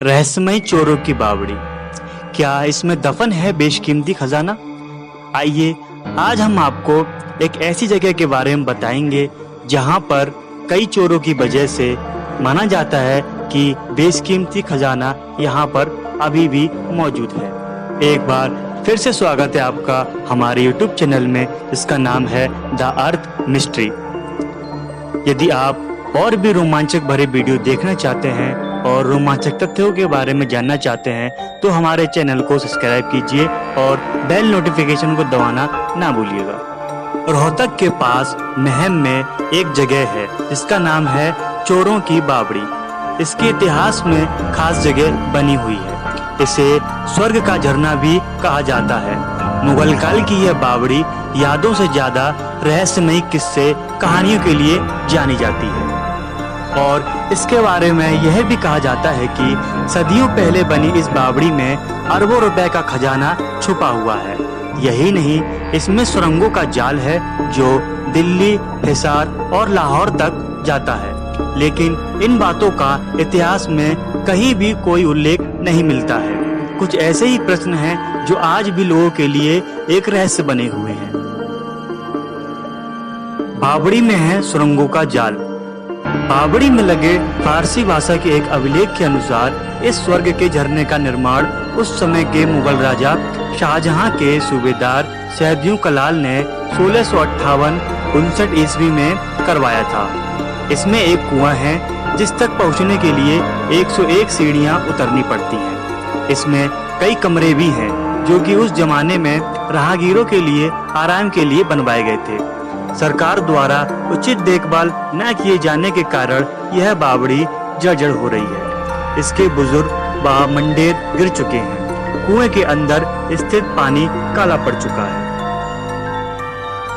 रहस्यमय चोरों की बावड़ी। क्या इसमें दफन है बेशकीमती खजाना? आइए आज हम आपको एक ऐसी जगह के बारे में बताएंगे जहां पर कई चोरों की वजह से माना जाता है कि बेशकीमती खजाना यहां पर अभी भी मौजूद है। एक बार फिर से स्वागत है आपका हमारे YouTube चैनल में, जिसका नाम है द अर्थ मिस्ट्री। यदि आप और भी रोमांचक भरे वीडियो देखना चाहते हैं और रोमांचक तथ्यों के बारे में जानना चाहते हैं तो हमारे चैनल को सब्सक्राइब कीजिए और बेल नोटिफिकेशन को दबाना ना भूलिएगा। रोहतक के पास महम में एक जगह है जिसका नाम है चोरों की बावड़ी। इसके इतिहास में खास जगह बनी हुई है। इसे स्वर्ग का झरना भी कहा जाता है। मुगल काल की यह बावड़ी यादों से ज्यादा रहस्यमयी किस्से कहानियों के लिए जानी जाती है और इसके बारे में यह भी कहा जाता है कि सदियों पहले बनी इस बावड़ी में अरबों रुपए का खजाना छुपा हुआ है। यही नहीं, इसमें सुरंगों का जाल है जो दिल्ली, हिसार और लाहौर तक जाता है। लेकिन इन बातों का इतिहास में कहीं भी कोई उल्लेख नहीं मिलता है। कुछ ऐसे ही प्रश्न हैं जो आज भी लोगों के लिए एक रहस्य बने हुए हैं। बावड़ी में है सुरंगों का जाल। बावड़ी में लगे फारसी भाषा के एक अभिलेख के अनुसार इस स्वर्ग के झरने का निर्माण उस समय के मुगल राजा शाहजहां के सूबेदार सैयद कलाल ने 1658-59 ईस्वी में करवाया था। इसमें एक कुआं है जिस तक पहुंचने के लिए 101 सीढ़ियां उतरनी पड़ती हैं। इसमें कई कमरे भी हैं जो कि उस जमाने में राहगीरों के लिए आराम के लिए बनवाए गए थे। सरकार द्वारा उचित देखभाल न किए जाने के कारण यह बावड़ी जर्जर हो रही है। इसके बुजुर्ग मंडेर गिर चुके हैं। कुएं के अंदर स्थित पानी काला पड़ चुका है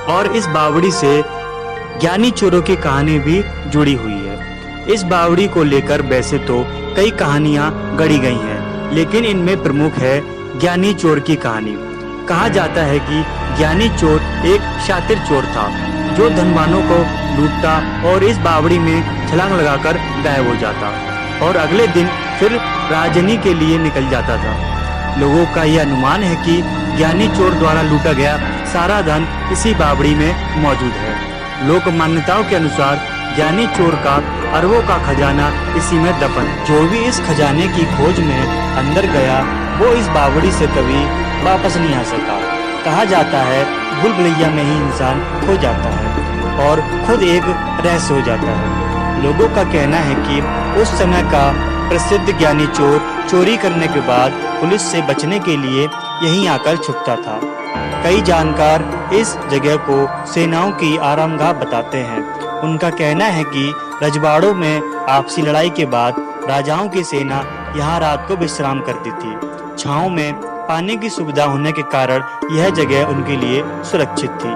और इस बावड़ी से ज्ञानी चोरों की कहानी भी जुड़ी हुई है। इस बावड़ी को लेकर वैसे तो कई कहानियां गढ़ी गई हैं, लेकिन इनमें प्रमुख है ज्ञानी चोर की कहानी। कहा जाता है कि ज्ञानी चोर एक शातिर चोर था जो धनवानों को लूटता और इस बावड़ी में छलांग लगाकर गायब हो जाता और अगले दिन फिर राजनी के लिए निकल जाता था। लोगों का यह अनुमान है कि ज्ञानी चोर द्वारा लूटा गया सारा धन इसी बावड़ी में मौजूद है। लोक मान्यताओं के अनुसार ज्ञानी चोर का अरबों का खजाना इसी में दफन। जो भी इस खजाने की खोज में अंदर गया वो इस बावड़ी से कभी वापस नहीं आ सका। कहा जाता है भूल भुलैया में ही इंसान खो जाता है और खुद एक रहस्य हो जाता है। लोगों का कहना है कि उस समय का प्रसिद्ध ज्ञानी चोर चोरी करने के बाद पुलिस से बचने के लिए यहीं आकर छुपता था। कई जानकार इस जगह को सेनाओं की आरामगाह बताते हैं। उनका कहना है कि रजवाड़ों में आपसी लड़ाई के बाद राजाओं की सेना यहाँ रात को विश्राम करती थी। छांव में पानी की सुविधा होने के कारण यह जगह उनके लिए सुरक्षित थी।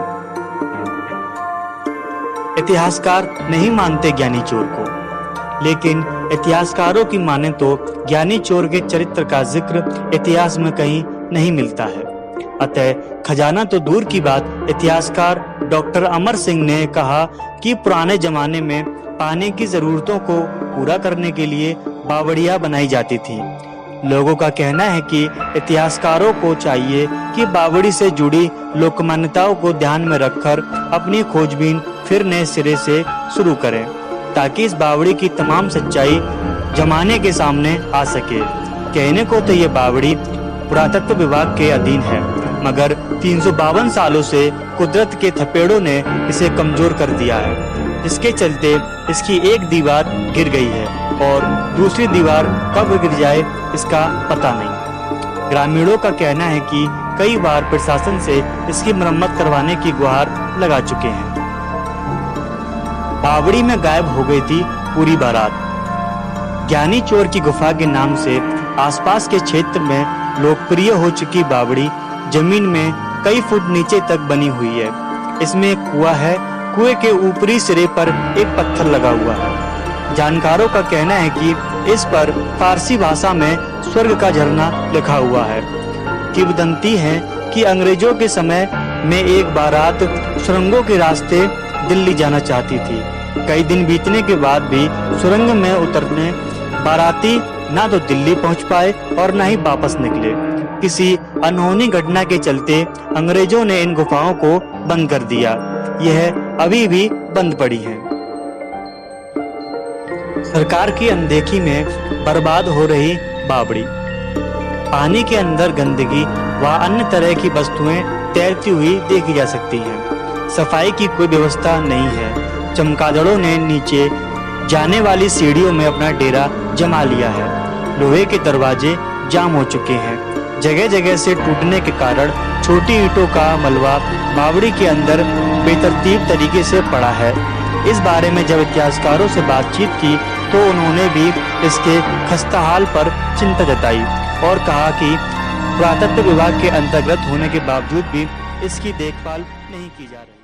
इतिहासकार नहीं मानते ज्ञानी चोर को, लेकिन इतिहासकारों की माने तो ज्ञानी चोर के चरित्र का जिक्र इतिहास में कहीं नहीं मिलता है। अतः खजाना तो दूर की बात, इतिहासकार डॉक्टर अमर सिंह ने कहा कि पुराने जमाने में पानी की जरूरतों को पूरा करने के लिए बावड़ियां बनाई जाती थी। लोगों का कहना है कि इतिहासकारों को चाहिए कि बावड़ी से जुड़ी लोक मान्यताओं को ध्यान में रखकर अपनी खोजबीन फिर नए सिरे से शुरू करें, ताकि इस बावड़ी की तमाम सच्चाई जमाने के सामने आ सके। कहने को तो ये बावड़ी पुरातत्व विभाग के अधीन है, मगर 352 सालों से कुदरत के थपेड़ों ने इसे कमजोर कर दिया है, जिसके चलते इसकी एक दीवार गिर गई है और दूसरी दीवार कब गिर जाए इसका पता नहीं। ग्रामीणों का कहना है कि कई बार प्रशासन से इसकी मरम्मत करवाने की गुहार लगा चुके हैं। बावड़ी में गायब हो गई थी पूरी बारात। ज्ञानी चोर की गुफा के नाम से आसपास के क्षेत्र में लोकप्रिय हो चुकी बावड़ी जमीन में कई फुट नीचे तक बनी हुई है। इसमें एक कुआं है। कुएं के ऊपरी सिरे पर एक पत्थर लगा हुआ है। जानकारों का कहना है कि इस पर फारसी भाषा में स्वर्ग का झरना लिखा हुआ है। किंवदंती है कि अंग्रेजों के समय में एक बारात सुरंगों के रास्ते दिल्ली जाना चाहती थी। कई दिन बीतने के बाद भी सुरंग में उतरने बाराती ना तो दिल्ली पहुंच पाए और ना ही वापस निकले। किसी अनहोनी घटना के चलते अंग्रेजों ने इन गुफाओं को बंद कर दिया। यह अभी भी बंद पड़ी हैं। सरकार की अनदेखी में बर्बाद हो रही बावड़ी। पानी के अंदर गंदगी व अन्य तरह की वस्तुएं तैरती हुई देखी जा सकती हैं। सफाई की कोई व्यवस्था नहीं है। चमगादड़ों ने नीचे जाने वाली सीढ़ियों में अपना डेरा जमा लिया है। लोहे के दरवाजे जाम हो चुके हैं। जगह जगह से टूटने के कारण छोटी ईंटों का मलबा बावड़ी के अंदर बेतरतीब तरीके से पड़ा है। इस बारे में जब इतिहासकारों से बातचीत की तो उन्होंने भी इसके खस्ताहाल पर चिंता जताई और कहा कि पुरातत्व विभाग के अंतर्गत होने के बावजूद भी इसकी देखभाल नहीं की जा रही।